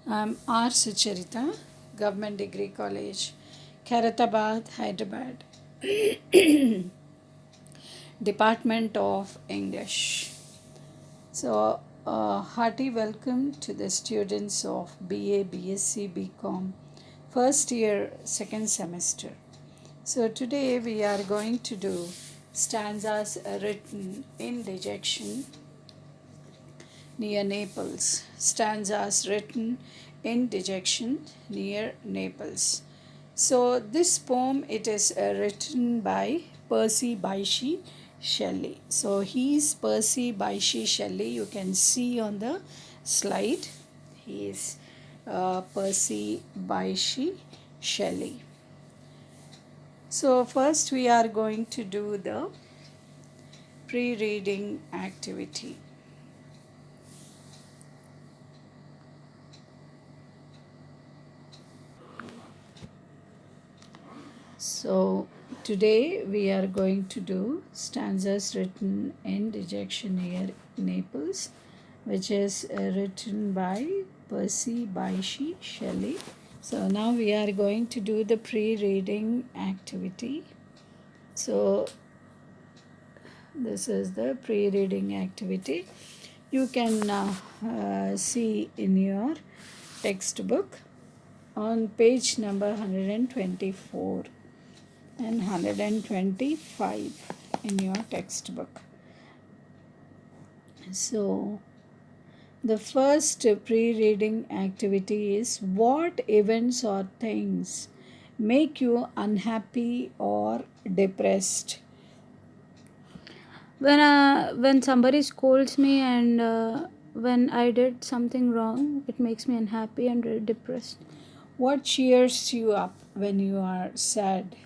I'm R. Sucharita, Government Degree College, Khairatabad, Hyderabad, Department of English. So, hearty welcome to the students of BA, BSc, BCom, first year, second semester. So, today we are going to do stanzas written in dejection near Naples. Stanzas written in dejection near Naples. So this poem it is written by Percy Bysshe Shelley. So he is Percy Bysshe Shelley. You can see on the slide. He is Percy Bysshe Shelley. So first we are going to do the pre-reading activity. So today we are going to do stanzas written in Dejection near Naples, which is written by Percy Bysshe Shelley. So now we are going to do the pre-reading activity. So this is the pre-reading activity. You can see in your textbook on page number 124 and 125 in your textbook. So the first pre-reading activity is what events or things make you unhappy or depressed? When somebody scolds me and when I did something wrong, it makes me unhappy and depressed. What cheers you up when you are sad?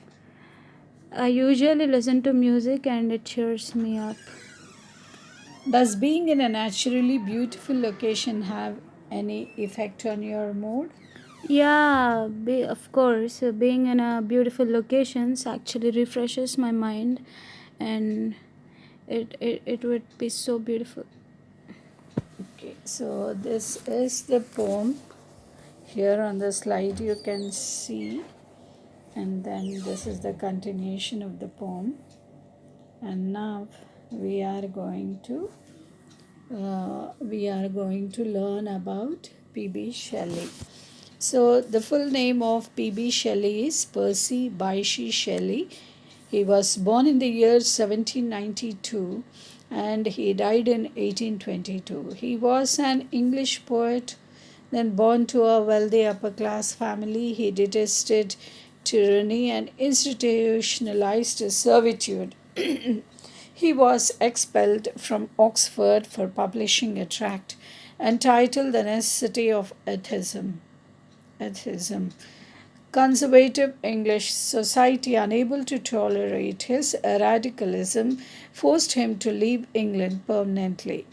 I usually listen to music and it cheers me up. Does being in a naturally beautiful location have any effect on your mood? Yeah, of course, being in a beautiful locations actually refreshes my mind, and it would be so beautiful. Okay, so this is the poem. Here on the slide you can see, and then this is the continuation of the poem. And now we are going to learn about P.B. Shelley. So the full name of P.B. Shelley is Percy Bysshe Shelley. He was born in the year 1792 and he died in 1822. He was an English poet, then born to a wealthy upper class family. He detested tyranny and institutionalized servitude. He was expelled from Oxford for publishing a tract entitled The Necessity of Atheism. Conservative English society, unable to tolerate his radicalism, forced him to leave England permanently.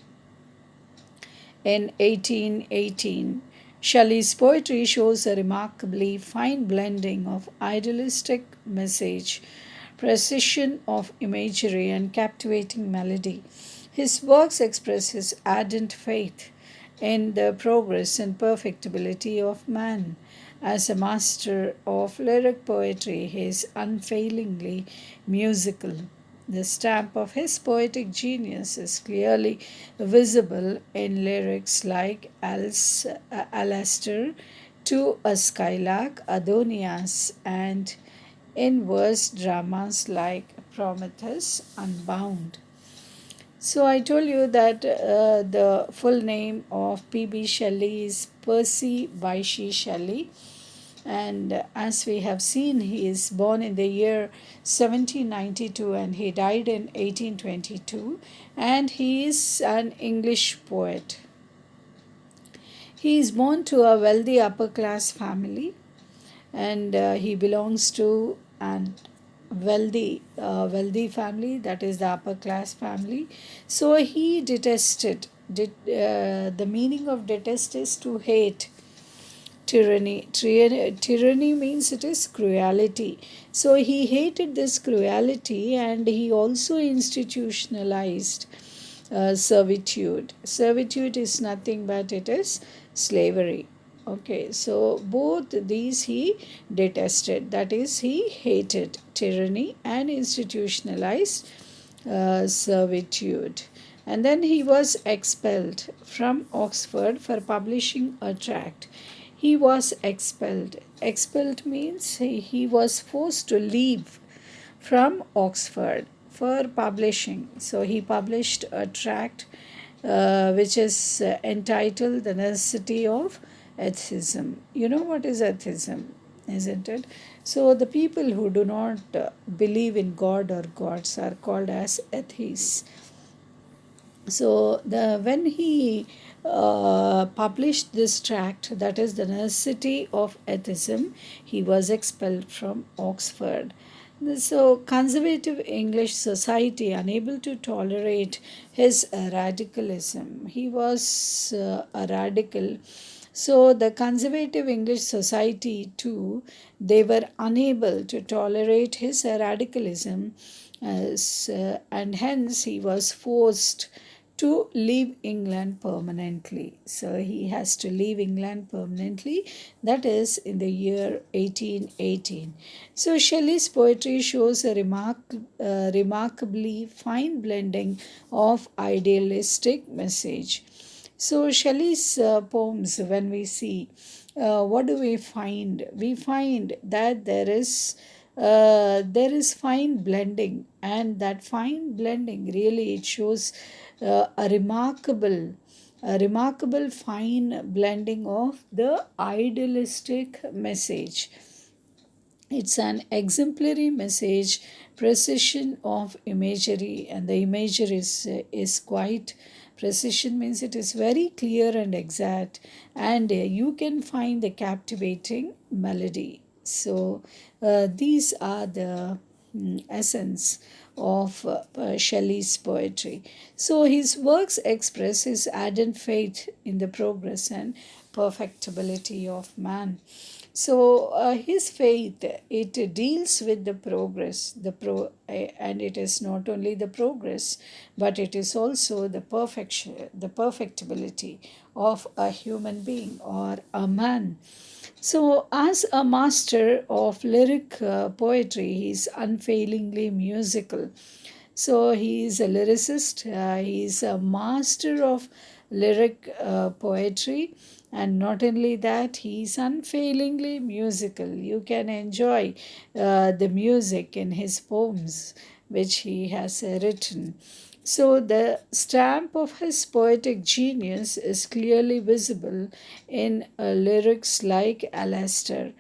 In 1818, Shelley's poetry shows a remarkably fine blending of idealistic message, precision of imagery, and captivating melody. His works express his ardent faith in the progress and perfectibility of man. As a master of lyric poetry, he is unfailingly musical. The stamp of his poetic genius is clearly visible in lyrics like Alastair to a Skylark, Adonias, and in verse dramas like Prometheus Unbound. So I told you that the full name of P.B. Shelley is Percy Bysshe Shelley, and as we have seen, he is born in the year 1792 and he died in 1822, and he is an English poet. He is born to a wealthy upper class family, and he belongs to an wealthy family, that is the upper class family. So he detested the meaning of detest is to hate tyranny means it is cruelty. So he hated this cruelty and he also institutionalized servitude. Servitude is nothing but it is slavery. Okay, so both these he detested. That is, he hated tyranny and institutionalized servitude. And then he was expelled from Oxford for publishing a tract. He was expelled. Expelled means he was forced to leave from Oxford for publishing. So he published a tract which is entitled The Necessity of Atheism. You know what is atheism, isn't it? So the people who do not believe in God or gods are called as atheists. So the when he published this tract, that is the necessity of atheism, he was expelled from Oxford. So conservative English society unable to tolerate his radicalism. He was a radical. So the conservative English society too, they were unable to tolerate his radicalism, and hence he was forced to leave England permanently. So he has to leave England permanently, that is in the year 1818. So Shelley's poetry shows a remarkably fine blending of idealistic message. So Shelley's poems, when we see, what do we find? We find that there is fine blending, and that fine blending really it shows a remarkable fine blending of the idealistic message. It's an exemplary message, precision of imagery, and the imagery is quite precision means it is very clear and exact, and you can find the captivating melody. So these are the essence of Shelley's poetry. So his works express his ardent faith in the progress and perfectibility of man. So his faith it deals with the progress, and it is not only the progress, but it is also the perfection, the perfectibility of a human being or a man. So, as a master of lyric poetry, he is unfailingly musical. So, he is a lyricist, he is a master of lyric poetry, and not only that, he is unfailingly musical. You can enjoy the music in his poems, which he has written. So, the stamp of his poetic genius is clearly visible in lyrics like Alastair.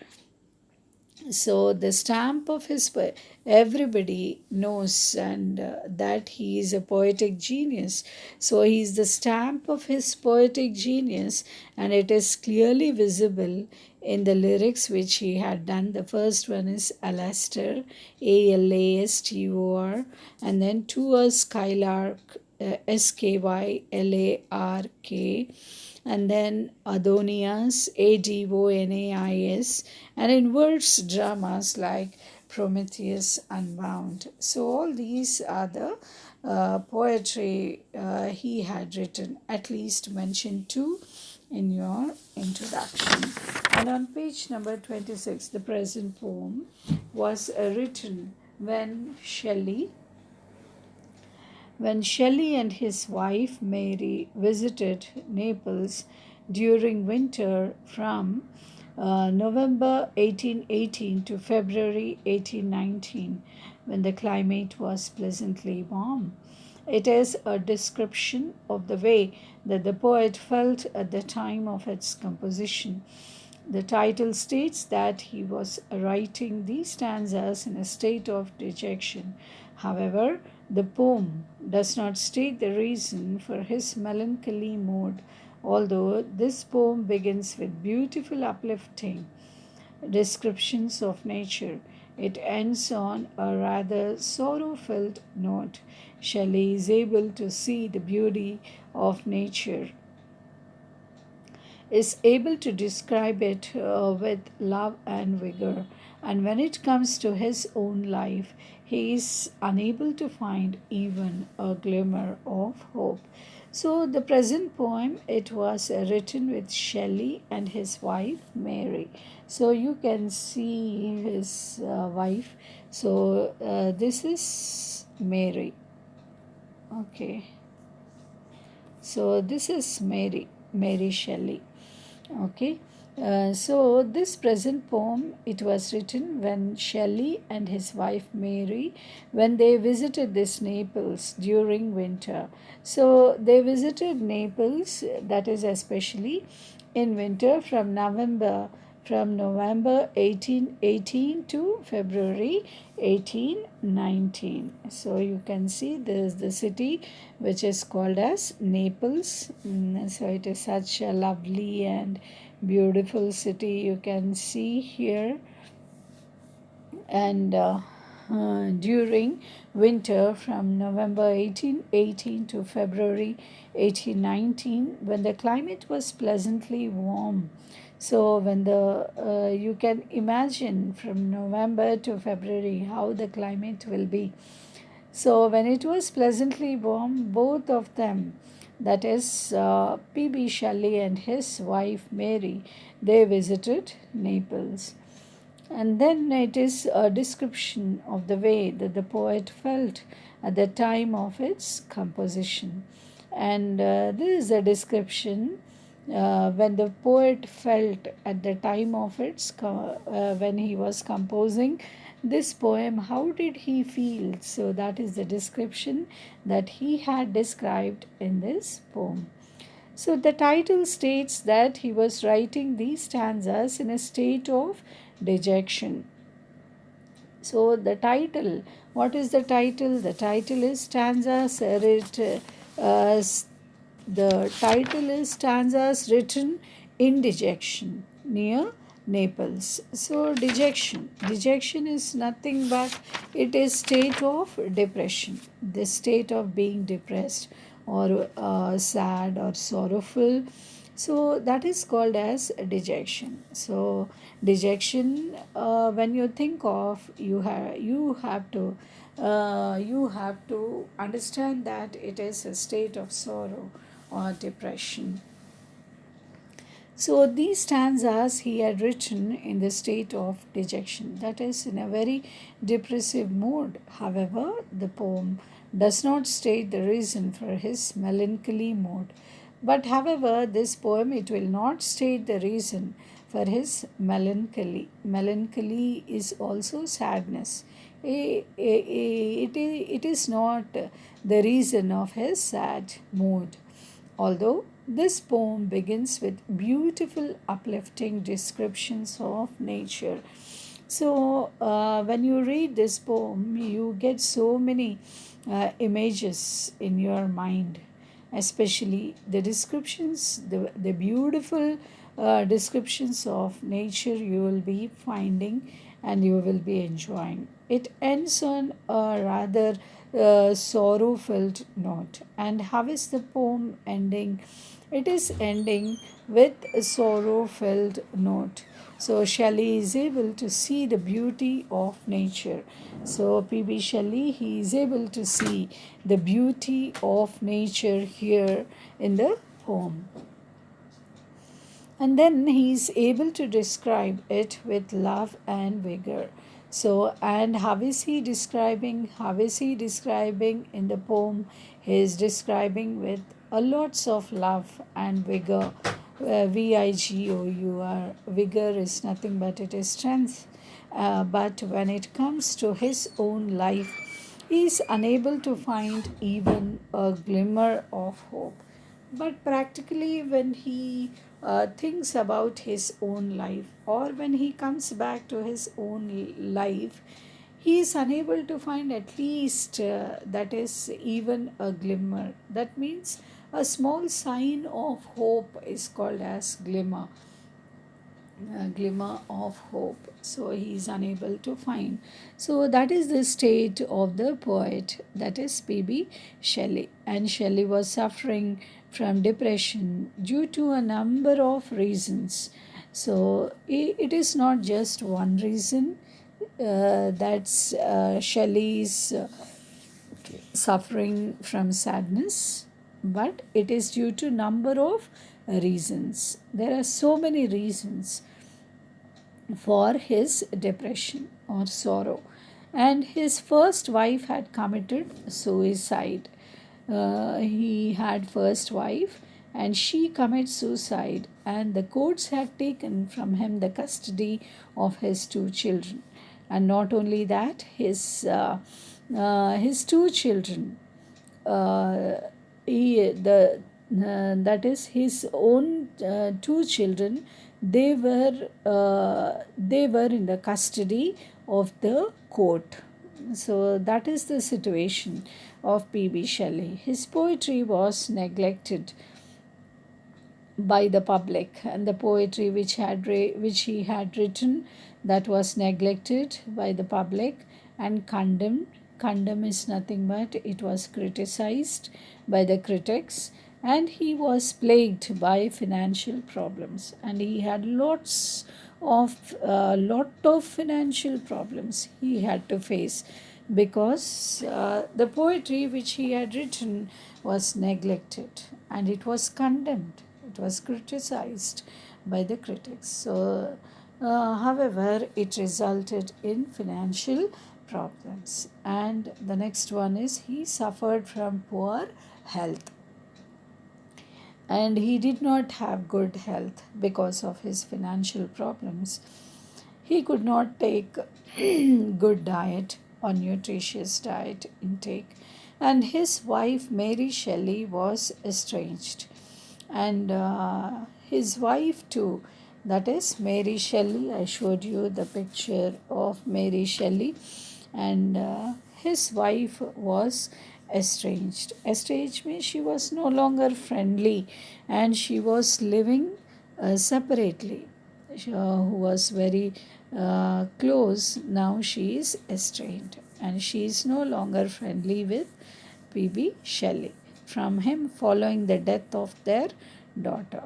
So the stamp of his everybody knows, and that he is a poetic genius. So he is the stamp of his poetic genius, and it is clearly visible in the lyrics which he had done. The first one is Alastair, Alastur, and then to a skylark, Skylark, and then Adonias, Adonais, and in words dramas like Prometheus Unbound. So all these are the poetry he had written, at least mentioned two in your introduction. And on page number 26, the present poem was written when Shelley and his wife Mary visited Naples during winter from November 1818 to February 1819, when the climate was pleasantly warm. It is a description of the way that the poet felt at the time of its composition. The title states that he was writing these stanzas in a state of dejection. However, the poem does not state the reason for his melancholy mood, although this poem begins with beautiful, uplifting descriptions of nature. It ends on a rather sorrow filled note. Shelley is able to see the beauty of nature, is able to describe it with love and vigor. And when it comes to his own life, he is unable to find even a glimmer of hope. So the present poem, it was written with Shelley and his wife Mary. So you can see his wife. So this is Mary. Okay. So this is Mary Shelley. Okay. So this present poem, it was written when Shelley and his wife Mary, when they visited this Naples during winter. So they visited Naples, that is especially in winter, from November 1818 to February 1819. So you can see this the city which is called as Naples. So it is such a lovely and beautiful city you can see here. And during winter from November 1818 to February 1819, when the climate was pleasantly warm. So when the you can imagine from November to February how the climate will be. So when it was pleasantly warm, both of them, that is P.B. Shelley and his wife Mary, they visited Naples. And then it is a description of the way that the poet felt at the time of its composition. And this is a description when the poet felt at the time of when he was composing this poem, how did he feel? So that is the description that he had described in this poem. So the title states that he was writing these stanzas in a state of dejection. So the title, what is the title? The title is Stanzas. The title is Stanzas Written in Dejection near Naples. So dejection. Dejection is nothing but it is state of depression. The state of being depressed or sad or sorrowful. So that is called as dejection. So dejection, when you think of, you have to understand that it is a state of sorrow or depression. So these stanzas he had written in the state of dejection, that is, in a very depressive mood. However, the poem does not state the reason for his melancholy mood. But however, this poem, it will not state the reason for his melancholy. Melancholy is also sadness. It is not the reason of his sad mood. Although this poem begins with beautiful, uplifting descriptions of nature. So, when you read this poem, you get so many images in your mind, especially the descriptions, the beautiful descriptions of nature you will be finding and you will be enjoying. It ends on a rather sorrow filled note. And how is the poem ending? It is ending with a sorrow filled note. So Shelley is able to see the beauty of nature. So P.B. Shelley, he is able to see the beauty of nature here in the poem. And then he is able to describe it with love and vigor. So, and how is he describing? How is he describing in the poem? He is describing with a lots of love and vigor. Vigor. Vigor is nothing but it is strength. But when it comes to his own life, he is unable to find even a glimmer of hope. But practically, when he thinks about his own life, or when he comes back to his own life, he is unable to find at least that is even a glimmer. That means a small sign of hope is called as glimmer, a glimmer of hope. So he is unable to find. So that is the state of the poet, that is P.B. Shelley. And Shelley was suffering from depression due to a number of reasons. So it is not just one reason. That's Shelley's suffering from sadness, but it is due to number of reasons. There are so many reasons for his depression or sorrow. And his first wife had committed suicide. He had first wife and she committed suicide, and the courts had taken from him the custody of his two children. And not only that, his two children, uh, that is his own two children, they were in the custody of the court. So that is the situation of P.B. Shelley. His poetry was neglected by the public, and the poetry which he had written, that was neglected by the public and condemned. Condemn is nothing but it was criticized by the critics, and he was plagued by financial problems, and he had lot of financial problems he had to face, because the poetry which he had written was neglected and it was condemned, it was criticized by the critics. So, however, it resulted in financial problems. And the next one is he suffered from poor health, and he did not have good health because of his financial problems. He could not take good diet or nutritious diet intake, and his wife Mary Shelley was estranged. And his wife too, that is Mary Shelley. I showed you the picture of Mary Shelley, and his wife was estranged. Estranged means she was no longer friendly and she was living separately. Who was very close, now she is estranged and she is no longer friendly with P.B. Shelley from him following the death of their daughter.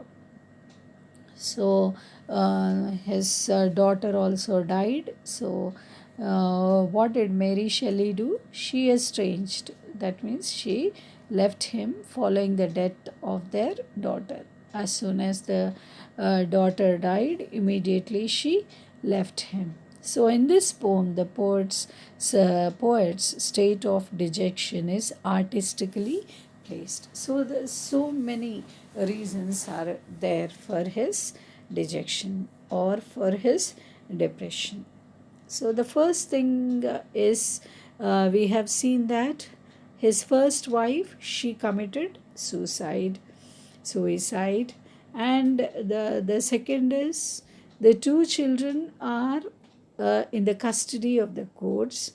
So his daughter also died. So what did Mary Shelley do? She estranged. That means she left him following the death of their daughter. As soon as the daughter died, immediately she left him. So in this poem, the poet's state of dejection is artistically placed. So there's so many reasons are there for his dejection or for his depression. So the first thing is we have seen that his first wife, she committed suicide, and the second is the two children are in the custody of the courts,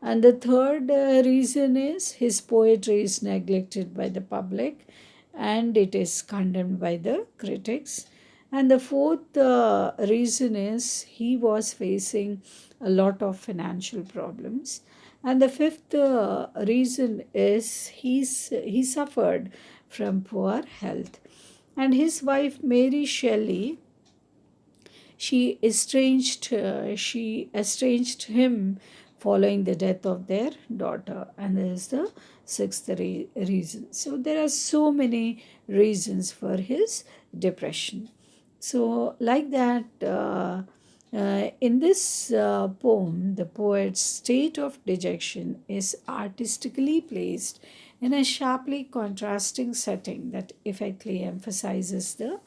and the third reason is his poetry is neglected by the public and it is condemned by the critics. And the fourth reason is he was facing a lot of financial problems. And the fifth reason is he suffered from poor health. And his wife Mary Shelley, she estranged him following the death of their daughter, and this is the sixth reason. So there are so many reasons for his depression. So like that, in this poem, the poet's state of dejection is artistically placed in a sharply contrasting setting that effectively emphasizes the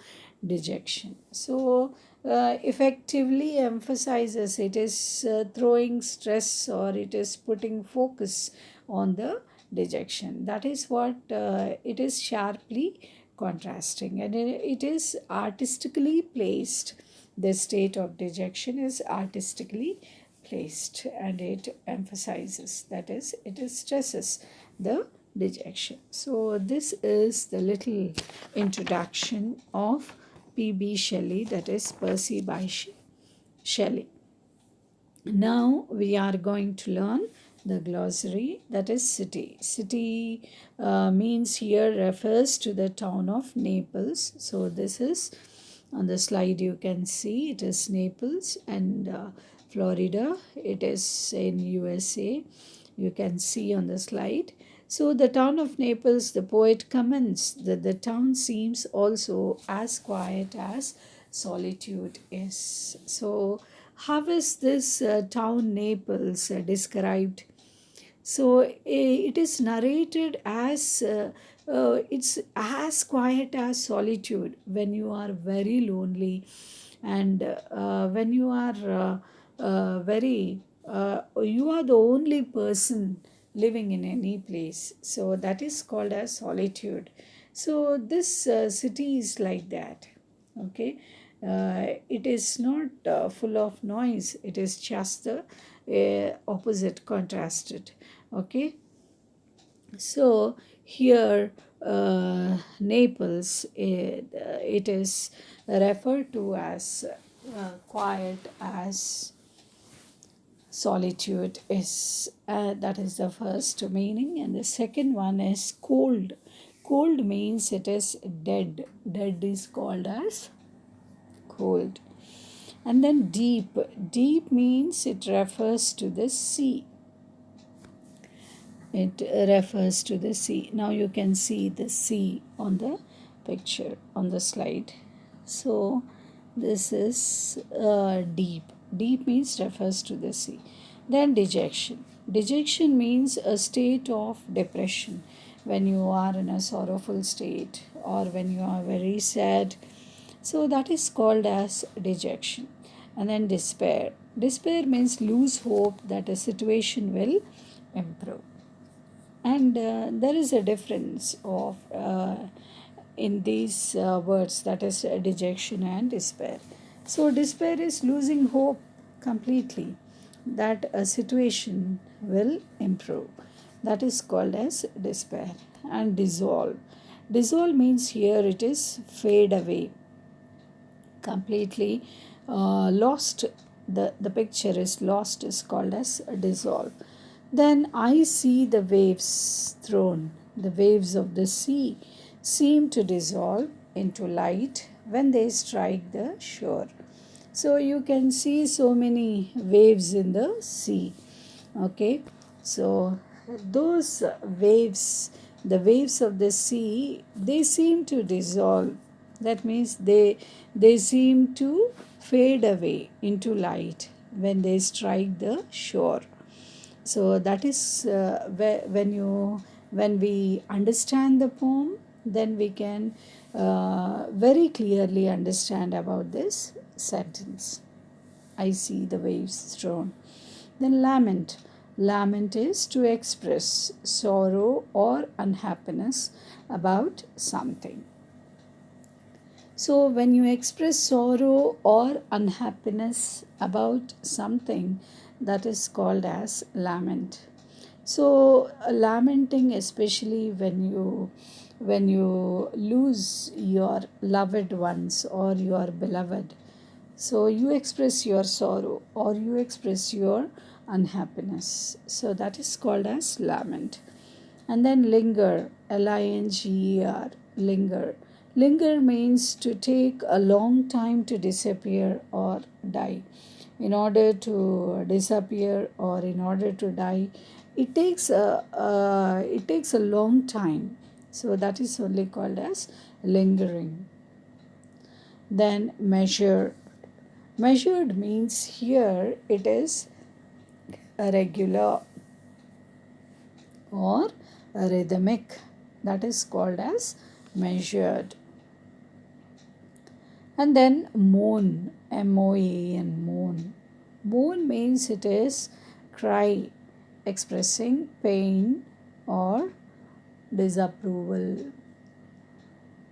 dejection. So, effectively emphasizes, it is throwing stress or it is putting focus on the dejection. That is what it is sharply contrasting, and it is artistically placed. The state of dejection is artistically placed and it emphasizes, that is, it stresses the dejection. So, this is the little introduction of P.B. Shelley, that is Percy Bysshe Shelley. Now we are going to learn the glossary, that is city. City means here refers to the town of Naples. So this is on the slide, you can see it is Naples, and Florida, it is in USA. You can see on the slide. So, the town of Naples, the poet comments that the town seems also as quiet as solitude is. So, how is this town Naples described? So it is narrated as it's as quiet as solitude when you are very lonely, and when you are very you are the only person living in any place. So that is called as solitude. So this city is like that. Okay, it is not full of noise, it is just the opposite contrasted. Okay, so here Naples, it is referred to as quiet as solitude is. That is the first meaning, and the second one is cold. Cold means it is dead. Dead is called as cold. And then deep. Deep means it refers to the sea. It refers to the sea. Now you can see the sea on the picture on the slide. So this is deep. Deep means refers to the sea. Then dejection. Dejection means a state of depression when you are in a sorrowful state or when you are very sad. So that is called as dejection. And then despair. Despair means lose hope that a situation will improve. And there is a difference of in these words, that is dejection and despair. So despair is losing hope completely that a situation will improve. That is called as despair. And dissolve. Dissolve means here it is fade away completely, lost. The picture is lost is called as dissolve. Then I see the waves thrown. The waves of the sea seem to dissolve into light when they strike the shore. So you can see so many waves in the sea. Okay, so those waves, the waves of the sea, they seem to dissolve. That means they seem to fade away into light when they strike the shore. So that is when we understand the poem, then we can very clearly understand about this sentence. I see the waves thrown. Then lament. Lament is to express sorrow or unhappiness about something. So, when you express sorrow or unhappiness about something, that is called as lament. So, lamenting, especially when you lose your loved ones or your beloved, so you express your sorrow or you express your unhappiness. So that is called as lament. And then linger, Linger, linger. Linger means to take a long time to disappear or die. In order to disappear or in order to die, it takes a long time. So that is only called as lingering. Then measure. Measured means here it is a regular or a rhythmic. That is called as measured. And then moan, MOAN, moan. Moan means it is cry, expressing pain or disapproval.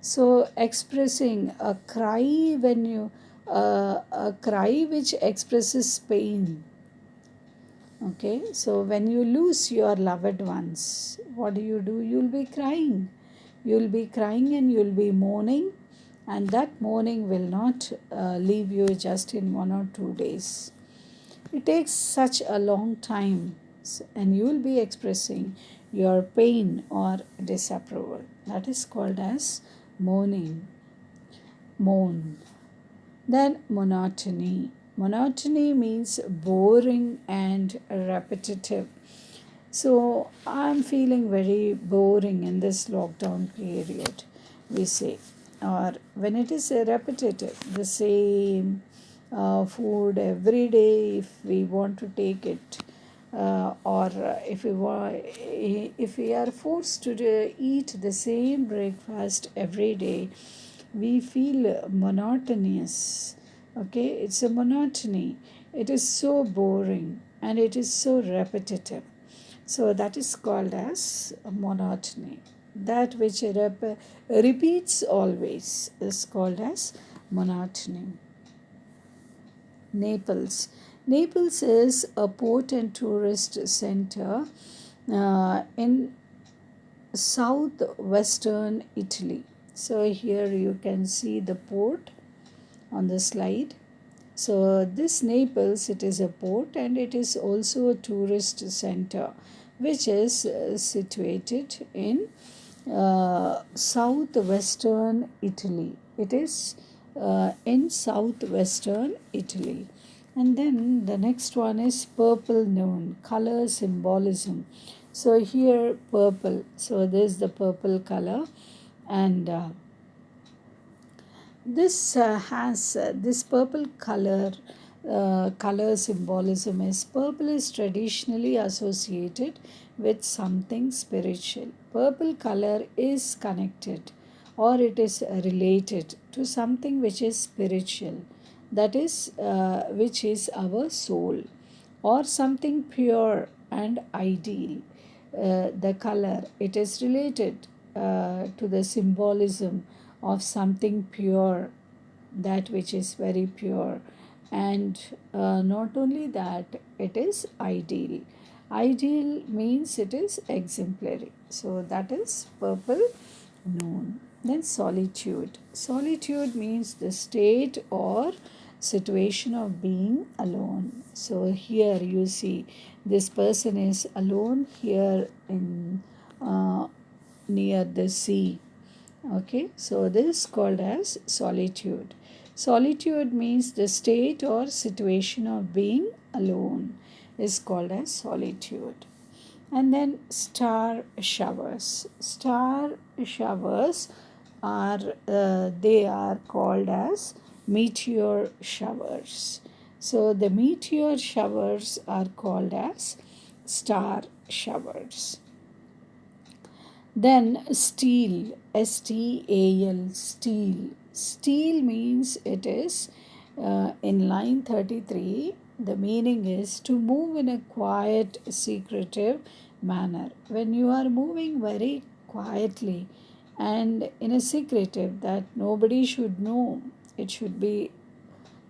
So expressing a cry when you a cry which expresses pain. Okay, so when you lose your loved ones, what do? You'll be crying. You'll be crying and you'll be mourning, and that mourning will not leave you just in 1 or 2 days. It takes such a long time, and you'll be expressing your pain or disapproval. That is called as mourning. Mourn. Then monotony. Monotony means boring and repetitive. So I'm feeling very boring in this lockdown period, we say. Or when it is repetitive, the same food every day, if we want to take it, or if we are forced to eat the same breakfast every day, we feel monotonous. Okay, it's a monotony. It is so boring and it is so repetitive. So that is called as monotony. That which repeats always is called as monotony. Naples. Naples is a port and tourist center in southwestern Italy. So here you can see the port on the slide. So this Naples, it is a port and it is also a tourist center, which is situated in southwestern Italy. It is in southwestern Italy. And then the next one is purple noon, color symbolism. So here purple. So this is the purple color, and this has this purple color symbolism is purple is traditionally associated with something spiritual. Purple color is connected or it is related to something which is spiritual, that is which is our soul, or something pure and ideal. The color, it is related to the symbolism of something pure, that which is very pure, and not only that, it is ideal. Ideal means it is exemplary. So that is purple noon. Then solitude. Solitude means the state or situation of being alone. So here you see this person is alone here in near the sea. Okay, so this is called as solitude. Solitude means the state or situation of being alone is called as solitude. And then star showers. Star showers are they are called as meteor showers. So the meteor showers are called as star showers. Then steel, STAL, steel. Steel means it is in line 33. The meaning is to move in a quiet, secretive manner. When you are moving very quietly and in a secretive, that nobody should know, it should be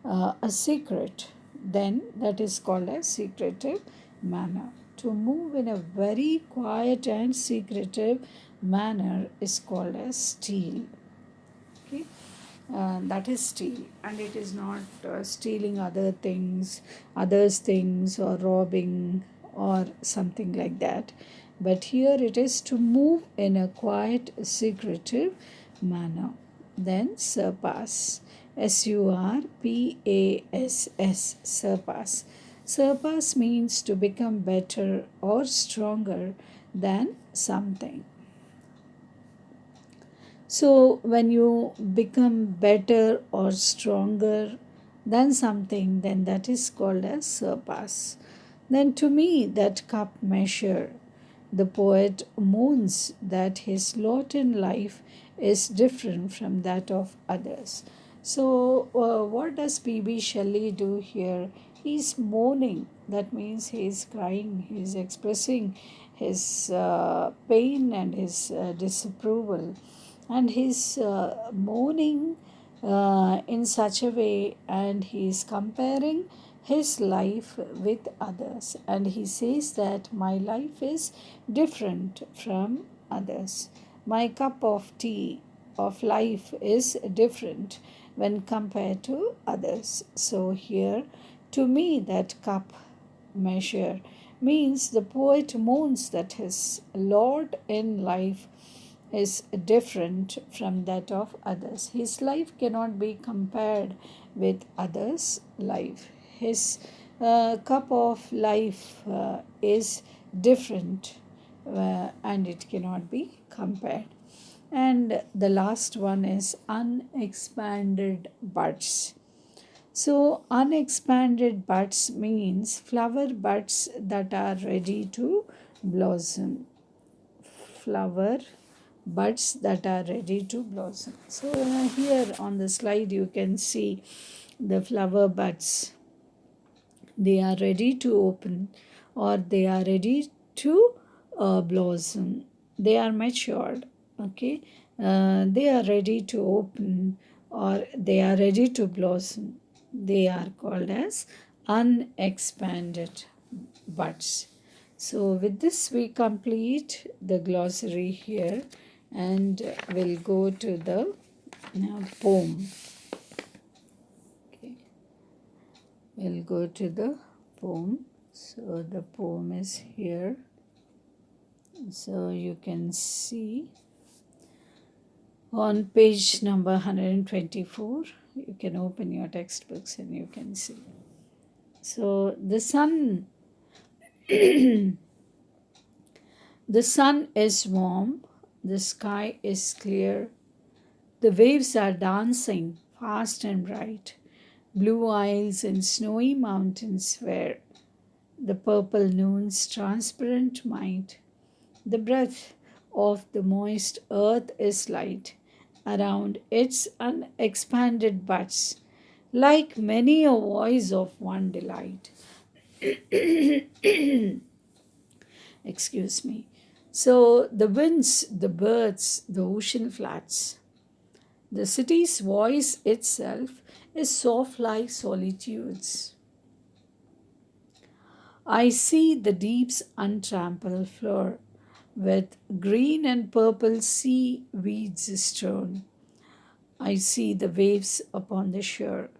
a secret, then that is called a secretive manner. To move in a very quiet and secretive manner is called as steal. Okay, that is steal, and it is not stealing others things, or robbing or something like that. But here it is to move in a quiet, secretive manner. Then surpass, SURPASS, surpass. Surpass means to become better or stronger than something. So, when you become better or stronger than something, then that is called as surpass. Then, to me, that cup measure, the poet mourns that his lot in life is different from that of others. So, what does P.B. Shelley do here? He's mourning. That means he is crying. He is expressing his pain and his disapproval, and he's mourning in such a way, and he's comparing his life with others, and he says that my life is different from others. My cup of tea of life is different when compared to others. So here, to me, that cup measure means the poet mourns that his lot in life is different from that of others. His life cannot be compared with others' life. His cup of life is different, and it cannot be compared. And the last one is unexpanded buds. So, unexpanded buds means flower buds that are ready to blossom. Flower buds that are ready to blossom. So, here on the slide, you can see the flower buds. They are ready to open, or they are ready to blossom. They are matured. Okay, they are ready to open, or they are ready to blossom. They are called as unexpanded buds. So with this we complete the glossary here, and we'll go to the poem. Okay, we'll go to the poem. So the poem is here. So you can see on page number 124. You can open your textbooks and you can see. So the sun the sun is warm, the sky is clear, the waves are dancing fast and bright. Blue isles and snowy mountains where the purple noon's transparent might. The breath of the moist earth is light around its unexpanded buds, like many a voice of one delight. Excuse me. So the winds, the birds, the ocean flats, the city's voice itself is soft like solitudes. I see the deep's untrampled floor with green and purple sea weeds strewn. I see the waves upon the shore,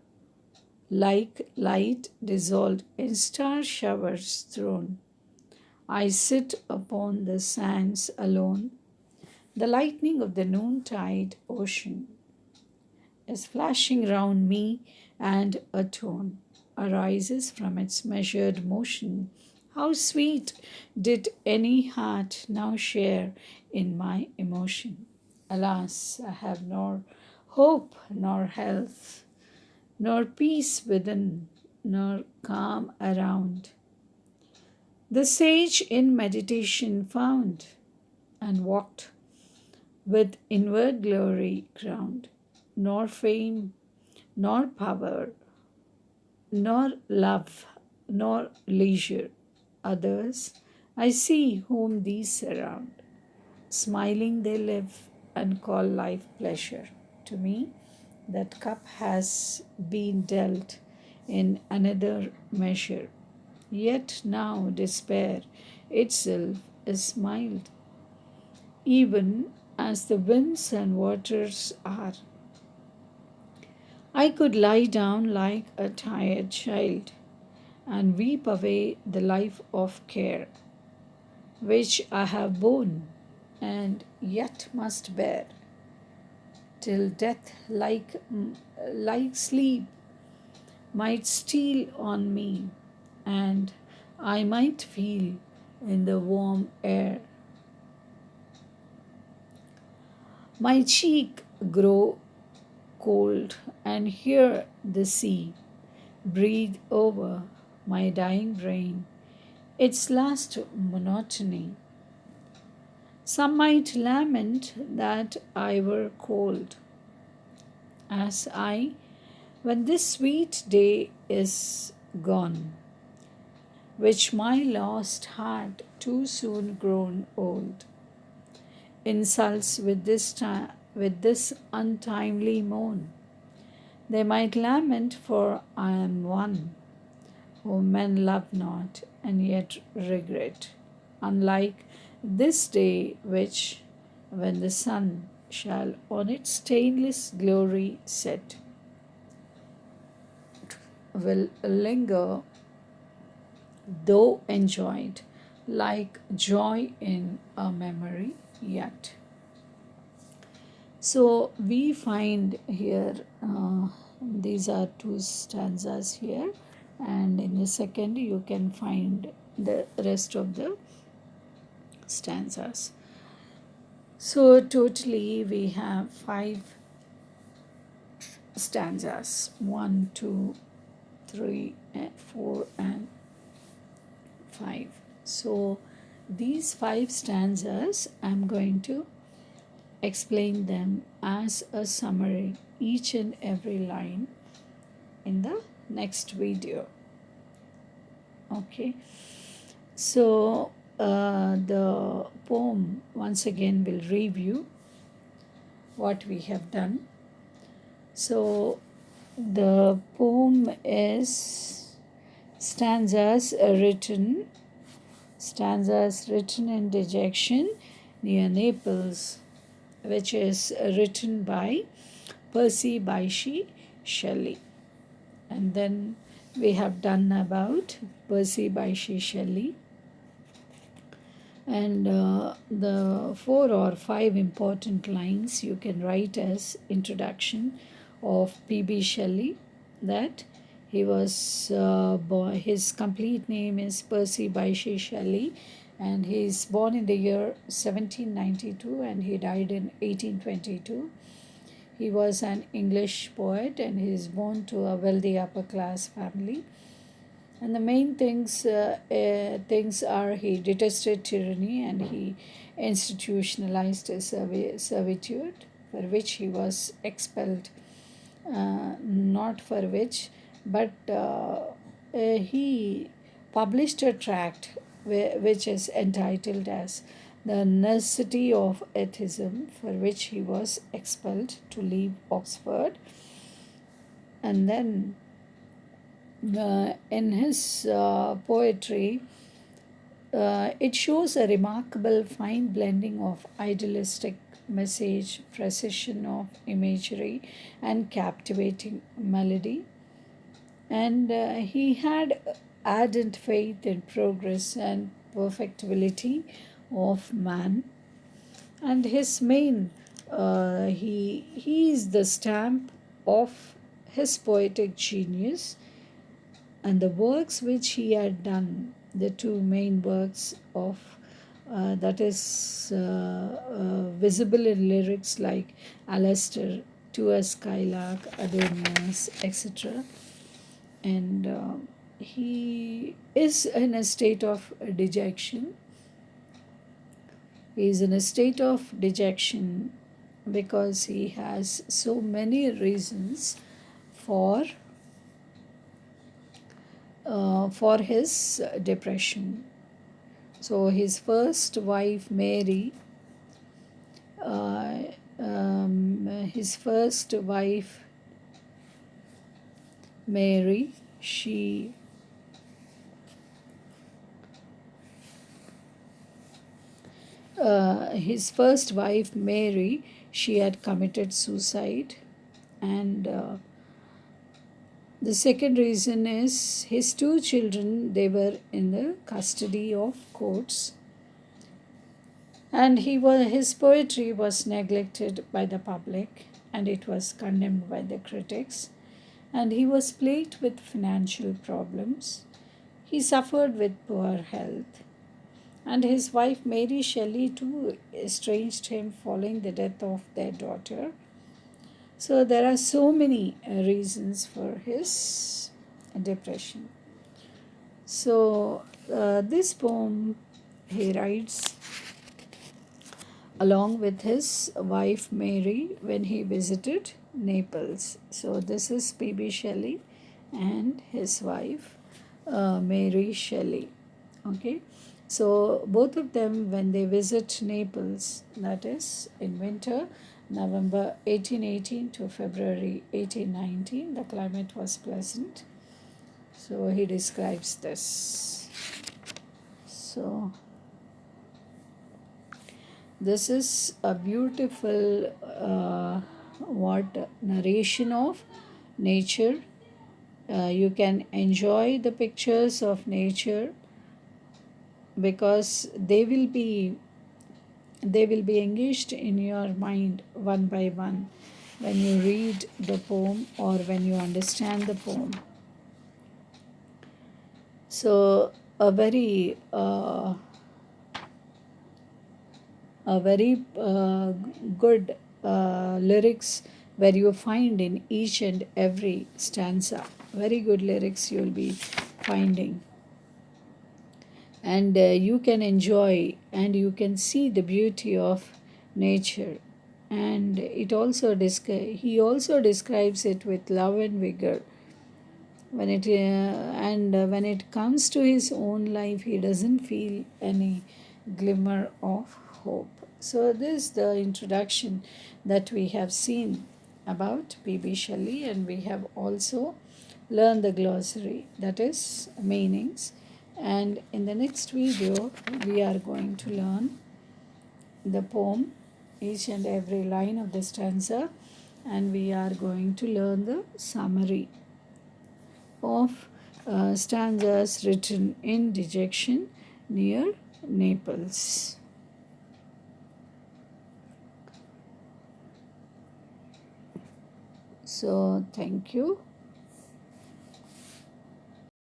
like light dissolved in star showers thrown. I sit upon the sands alone. The lightning of the noontide ocean is flashing round me, and a tone arises from its measured motion. How sweet did any heart now share in my emotion! Alas, I have nor hope, nor health, nor peace within, nor calm around. The sage in meditation found and walked with inward glory crowned, nor fame, nor power, nor love, nor leisure. Others I see whom these surround. Smiling they live and call life pleasure. To me, that cup has been dealt in another measure. Yet now despair itself is mild, even as the winds and waters are. I could lie down like a tired child and weep away the life of care which I have borne and yet must bear, till death, like sleep, might steal on me, and I might feel in the warm air my cheek grow cold, and hear the sea breathe over my dying brain its last monotony. Some might lament that I were cold, as I, when this sweet day is gone, which my lost heart too soon grown old insults with this untimely moan. They might lament, for I am one whom men love not and yet regret, unlike this day which, when the sun shall on its stainless glory set, will linger, though enjoyed, like joy in a memory yet. So we find here, these are two stanzas here, and in the second you can find the rest of the stanzas. So, totally, we have five stanzas: one, two, three, and four, and five. So, these five stanzas, I'm going to explain them as a summary, each and every line, in the next video. Okay, so the poem once again will review what we have done. So the poem is stanzas written in Dejection near Naples, which is written by Percy Bysshe Shelley. And then we have done about Percy Bysshe Shelley. And the four or five important lines you can write as introduction of P.B. Shelley, that he was his complete name is Percy Bysshe Shelley, and he is born in the year 1792 and he died in 1822. He was an English poet and he is born to a wealthy upper class family. And the main things are he detested tyranny and he institutionalized servitude, for which he was expelled. Not for which, but he published a tract which is entitled as The Necessity of Atheism, for which he was expelled to leave Oxford. And then in his poetry, it shows a remarkable fine blending of idealistic message, precision of imagery, and captivating melody. And he had ardent faith in progress and perfectibility of man. And his main, he is the stamp of his poetic genius, and the works which he had done, the two main works of that is visible in lyrics like Alastair, To a Skylark, Adonias, etc. And he is in a state of dejection. He is in a state of dejection because he has so many reasons for his depression. So his first wife Mary, uh, his first wife Mary, his first wife Mary, she had committed suicide, and the second reason is his two children, they were in the custody of courts, and his poetry was neglected by the public and it was condemned by the critics, and he was plagued with financial problems. He suffered with poor health, and his wife Mary Shelley too estranged him following the death of their daughter. So there are so many reasons for his depression. So this poem he writes along with his wife Mary when he visited Naples. So this is P.B. Shelley and his wife Mary Shelley. Okay, so both of them when they visit Naples, that is in winter, November 1818 to February 1819, the climate was pleasant. So he describes this. So this is a beautiful narration of nature. You can enjoy the pictures of nature because they will be engaged in your mind one by one when you read the poem or when you understand the poem. So a very a very good lyrics where you find in each and every stanza. Very good lyrics you'll be finding. And you can enjoy and you can see the beauty of nature. And he also describes it with love and vigor. When it comes to his own life, he doesn't feel any glimmer of hope. So this is the introduction that we have seen about P.B. Shelley, and we have also learned the glossary, that is meanings. And in the next video, we are going to learn the poem, each and every line of the stanza, and we are going to learn the summary of stanzas written in Dejection near Naples. So, thank you.